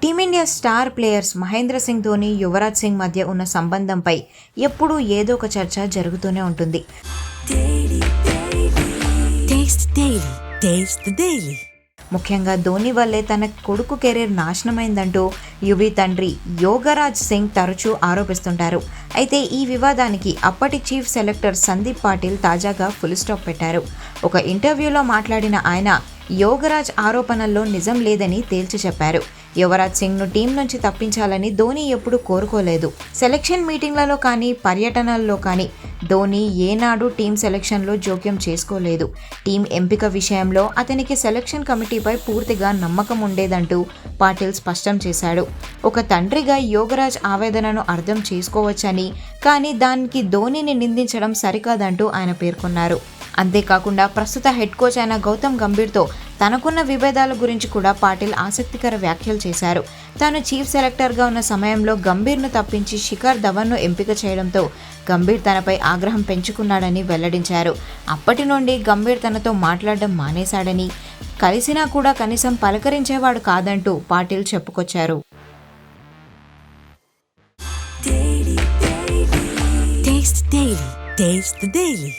Team India star players Mahendra Singh Dhoni, Yuvraj Singh మధ్య ఉన్న సంబంధంపై ఎప్పుడూ ఏదో ఒక చర్చ జరుగుతూనే ఉంటుంది. ముఖ్యంగా ధోని వల్లే తన కొడుకు కెరీర్ నాశనమైందంటూ యువీ తండ్రి యోగరాజ్ సింగ్ తరచూ ఆరోపిస్తుంటారు. అయితే ఈ వివాదానికి అప్పటి చీఫ్ సెలెక్టర్ సందీప్ పాటిల్ తాజాగా ఫుల్ స్టాప్ పెట్టారు. ఒక ఇంటర్వ్యూలో మాట్లాడిన ఆయన యోగరాజ్ ఆరోపణల్లో నిజం లేదని తేల్చి చెప్పారు. యువరాజ్ సింగ్ను టీం నుంచి తప్పించాలని ధోని ఎప్పుడూ కోరుకోలేదు. సెలెక్షన్ మీటింగ్లలో కానీ, పర్యటనల్లో కానీ ధోని ఏనాడు టీం సెలెక్షన్లో జోక్యం చేసుకోలేదు. టీం ఎంపిక విషయంలో అతనికి సెలెక్షన్ కమిటీపై పూర్తిగా నమ్మకం ఉండేదంటూ పాటిల్ స్పష్టం చేశాడు. ఒక తండ్రిగా యోగరాజ్ ఆవేదనను అర్థం చేసుకోవచ్చని, కానీ దానికి ధోనిని నిందించడం సరికాదంటూ ఆయన పేర్కొన్నారు. అంతేకాకుండా ప్రస్తుత హెడ్ కోచ్ అయిన గౌతమ్ గంభీర్తో తనకున్న విభేదాల గురించి కూడా పాటిల్ ఆసక్తికర వ్యాఖ్యలు చేశారు. తాను చీఫ్ సెలెక్టర్గా ఉన్న సమయంలో గంభీర్ను తప్పించి శిఖర్ ధవన్ను ఎంపిక చేయడంతో గంభీర్ తనపై ఆగ్రహం పెంచుకున్నాడని వెల్లడించారు. అప్పటి నుండి గంభీర్ తనతో మాట్లాడడం మానేశాడని, కలిసినా కూడా కనీసం పలకరించేవాడు కాదంటూ పాటిల్ చెప్పుకొచ్చారు. Taste the Daily.